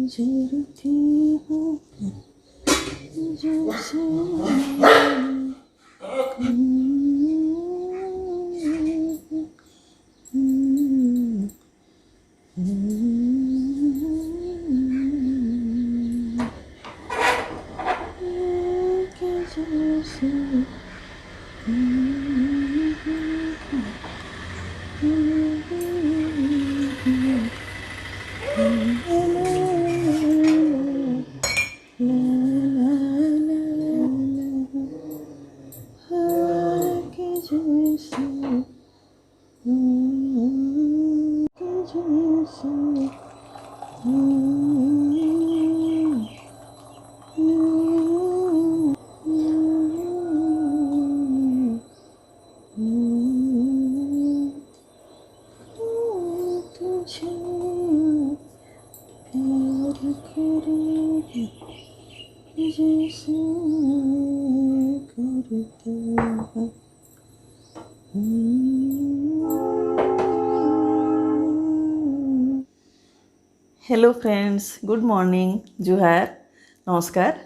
गुजरती हूँ जैसे हेलो फ्रेंड्स, गुड मॉर्निंग, जुहार, नमस्कार।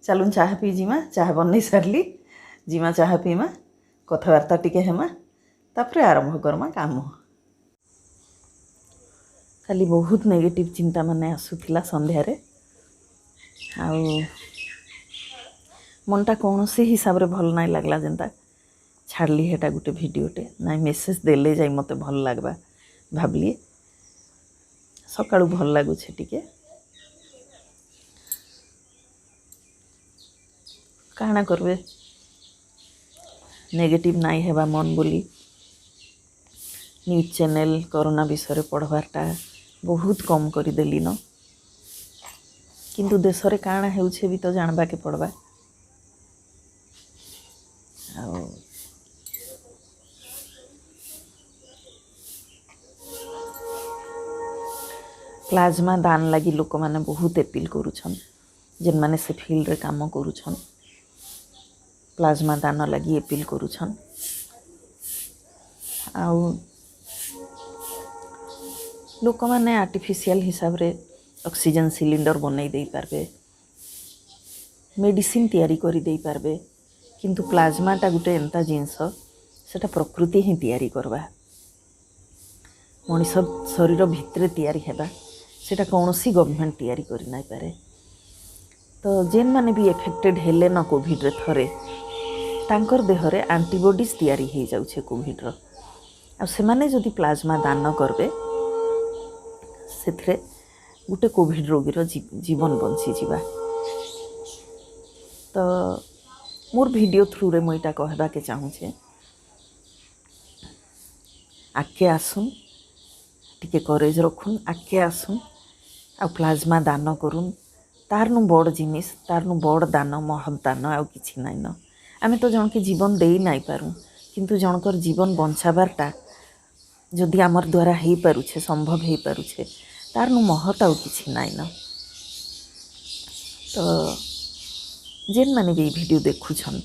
चलून चाह पी जीमा, चाह बनई सारली, जीमा चाह पीमा, कथबार्ता टिके हेमा, तापर आरंभ करमा काम। खाली बहुत नेगेटिव चिंता माने आसुथिला संध्यारे, आउ मनटा कौन से हिसाब रे भल नाई लागला जेंता छाड़ली हेटा गुटे वीडियोटे नाई मेसेज देले जाई मते भल लागबा भाबली सकाळू भल लागुछे टिके काना करबे नेगेटिव नाई हेबा मन बोली न्यूज चैनल कोरोना विषय पढ़वारटा बहुत कम कर देली न किंतु देश रे काना हेउछे भी तो जानबा के पड़बा। प्लाज्मा दान लगी लोक माने बहुत अपील करुछन जेन माने से फील्ड रे काम करुछन प्लाज्मा दान लगी अपील करुछन। आउ लोक माने आर्टिफिशियल हिसाब रे ऑक्सीजन सिलिंडर बनई दे पारबे मेडिसिन तैयारी करी दे पारबे किंतु प्लाज्माटा गुटे एंता जिनस सेटा प्रकृति ही तैयारी करबा मनीष शरीर भितरे तैयारी हेबा सेटा कौनसी गवर्नमेंट तैयारी करी नाई पारे। तो जेन माने भी एफेक्टेड हेले न कोविड रे थरे तांकर देह रे एंटीबॉडीज तैयारी हो जाउछे कोविड रो आ से माने जदि प्लाज्मा दान करबे सेथरे गुटे कोविड रोगी रो जीवन बंची जीवा। तो मोर वीडियो थ्रू रे मुईटा कहबा के चाहूछे आके आसुन टिके करेज रखुन आके आसुन आ प्लाज्मा दान करुन तार नु बड़ जिनिस तार नु बड़ दान महत दान आ किछि नाइ न आमे तो जन के जीवन देई नाइ पारू किंतु जनकर जीवन बंचाबारटा जदि आमर द्वारा हेई पारुछे संभव हेई पारुछे तार नु महत आ किछि नाइ न। तो जेन माने भी वीडियो देखुछन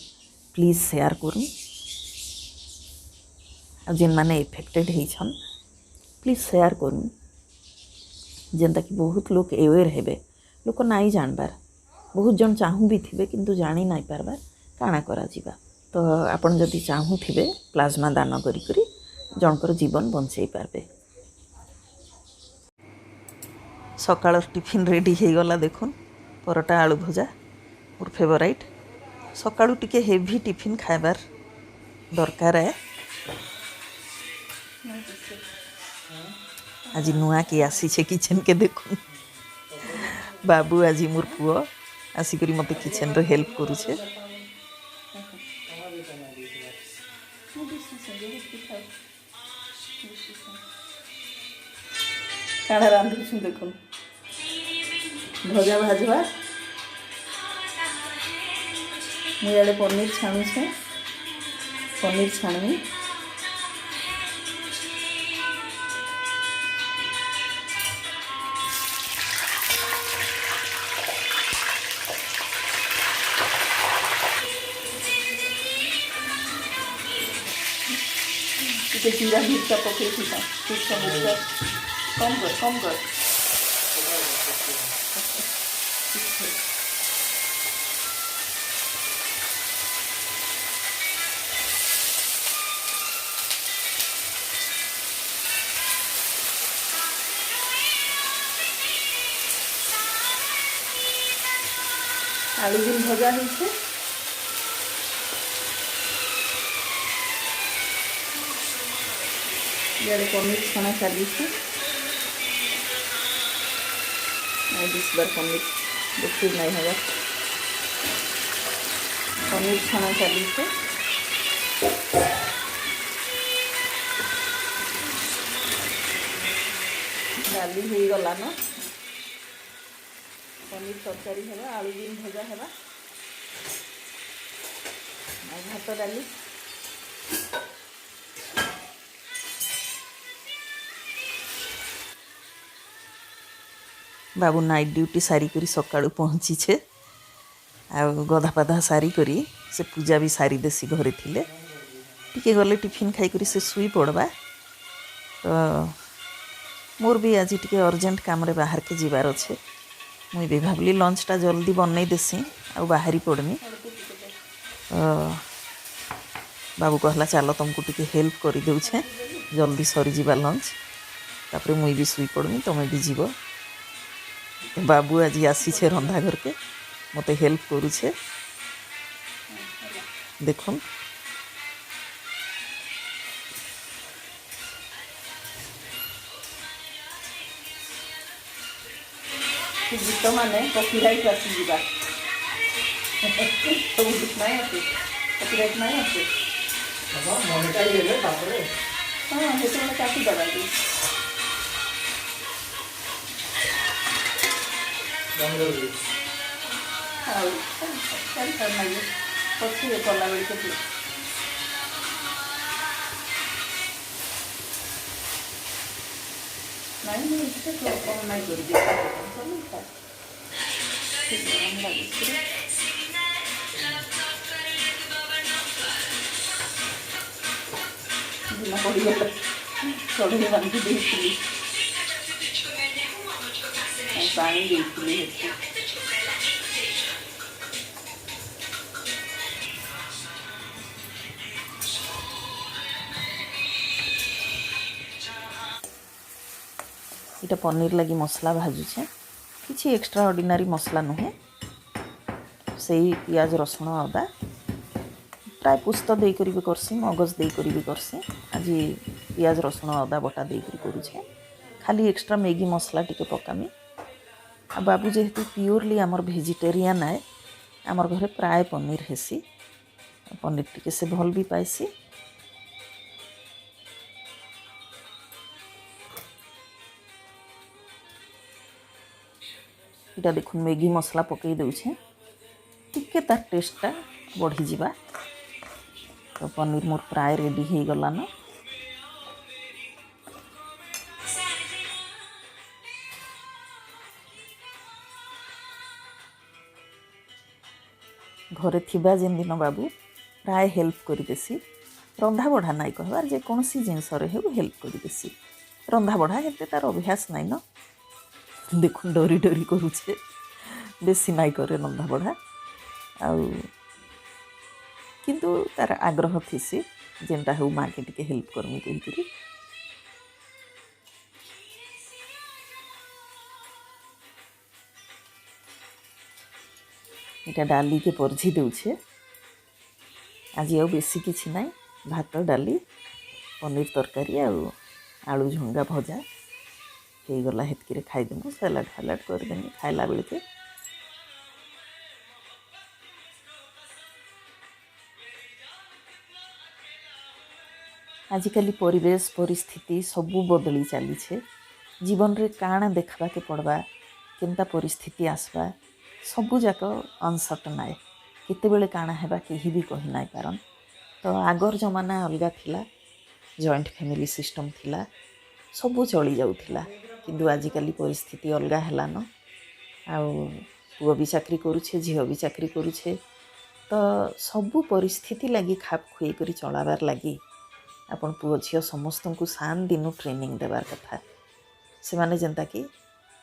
प्लीज शेयर करूँ आ जेन माने इफेक्टेड हेछन प्लीज शेयर करूँ जेनता कि बहुत लोग अवेयर हेबे लोक नाई जानबार बहुत जन चाहू भी थिबे किंतु जानी नाई पारबार काना करा जीवा। तो आपण जदि चाहू थिबे प्लाज्मा दान करी करी जनकर जीवन बंचई पारबे। सकाळ टिफिन रेडी हे गला देखुन परोटा आलू भजा मोर फेवराइट सकाळू टिके हेवी टिफिन खाइबार दरकार है। आज नुआ के आसी छे किचन के देखुन बाबू आज मोर पुओ आसिकरी मते किचन रो हेल्प करूछे। काना रांधुछुं देखुन भजा भाजवा मुयाड़े पनीर छाणुछे पनीर छाणमी ଟିକେ ଜିରା ମିର୍ଚା ପକେଇଥିବା କମ କର आलू भी भजा होइछे। इधर पनीर छना चली दिस बार पनीर देखिए नहीं होगा। पनीर छना चली डाली हो गला ना पनीर तरकारी है आलू भी भजा है भात डाली बाबू नाइट ड्यूटी सारी करी सकाळु पहुँची छे आ गधा पाधा सारी करी से पूजा भी सारी देसी घरे थिले टिके गले टिफिन खाई करी से सुई पड़वा। तो मोर भी आज टिके अर्जेंट काम रे बाहर के जीवार अच्छे मुई भी भावली लंचटा जल्दी बनई देसी आ बाहरी पड़मी। बाबू कहला चलो तुमको टिके हेल्प कर देउछे जल्दी सरी जीवा लंच तापर मुई भी सुई पड़मी तुम्हें भी जीव। बाबू आज आसी छे रंधा घर के मते हेल्प करूछे देखुन। गीत माने कॉपीराइट आसी जीवा तो गीत नहीं आसे कॉपीराइट नहीं आसे बाबा मोनेटाइज ले तापरे हां हेतो में काटी दबा दी बंद कर चल करना ये पछी कला बेल के नहीं इससे तो कम नहीं कर दिया चलो था ठीक है हम लगे बिना पड़ी गया छोड़ने बंद की देखी पानी देखी इटा पनीर लगी मसला भाजुछे किसी एक्स्ट्रा ऑर्डिनरी मसला नुहे से पियाज रसुण अदा प्राय पुस्त देकर भी करसी मगज देकर भी करसी आज पियाज रसुण अदा बटा देकर करुछे खाली एक्स्ट्रा मैगी मसला टिके पकामी। आ बाबू जेहेतु प्योरली आमर वेजिटेरियन आए आमर घरे प्राय पनीर हेसी पनीर टिके से भल भी पाइसी। इटा देखुन मैगी मसला पकई देउछे टिके तार टेस्टा बढ़ी जीवा। तो पनीर मोर प्राय रेडी हो गला न घरे थिबा जेन दिन बाबू प्राय हेल्प कर देसी रंधा बढ़ा नाई कहबार जे कौन सी जिनस हेल्प कर देसी रंधा बढ़ा हेते तार अभ्यास नाई न देखुन डरी डरी करुचे बेसी नाई करे रंधा बढ़ा आउ किंतु तार आग्रह थीसी जेनटा हूँ माँ के टिके हेल्प करमी कहीकि इटा डाली के परझी देउछे आज आउ बेसी किछि नाई भात डाली पनीर तरकारी आलू झुंगा भजा हो गला हेतकी खाईदेमु सलाड फालाड करदेमि खाइला बेले के। आजिकली परिवेश परिस्थिति सबू बदली चली छे जीवन रे काଣା देखबा के पड़वा केनता परिस्थिति आसबा सबू जाक अनसर्टन आए केते बेले काଣା हेबा केही भी कहि नाई पारन। तो आगर जमाना अलगा थिला जॉइंट फैमिली सिस्टम थिला सबू चली जाउथिला किंतु आजिकली परिस्थिति अलगा हेलान आउ पुओ भी चाकरी करुछे झील भी चाकरी करुछे तो सबू परिस्थिति लगी खाप खुई करी चलाबार लगी आपन पुओ झील समस्त को सान दिन ट्रेनिंग देवार कथा से माने जेंता कि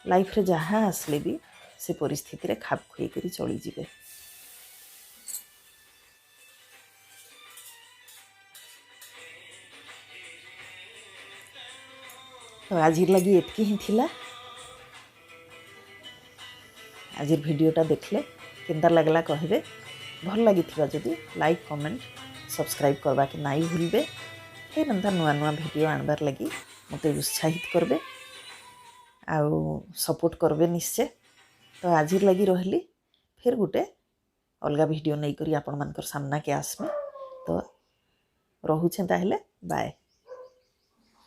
लाइफ रे जहाँ आसले भी से परिस्थिति रे खाप खुई करी चली जिवे। तो आज लगी एतकी ही थिला आज वीडियोटा देखले केन्ता लगला कहबे भल लगी जदि लाइक कमेंट सब्सक्राइब करवा के नाई भूलबे फिर एंता नुआ नुआ वीडियो आनबार लगी मते उत्साहित करबे आउ सपोर्ट करबे निश्चय। तो आज लगी रहली फिर गुटे अलगा वीडियो नहीं करी आपण मानकर सामना के आसमे। तो रहुछे ताहले बाय।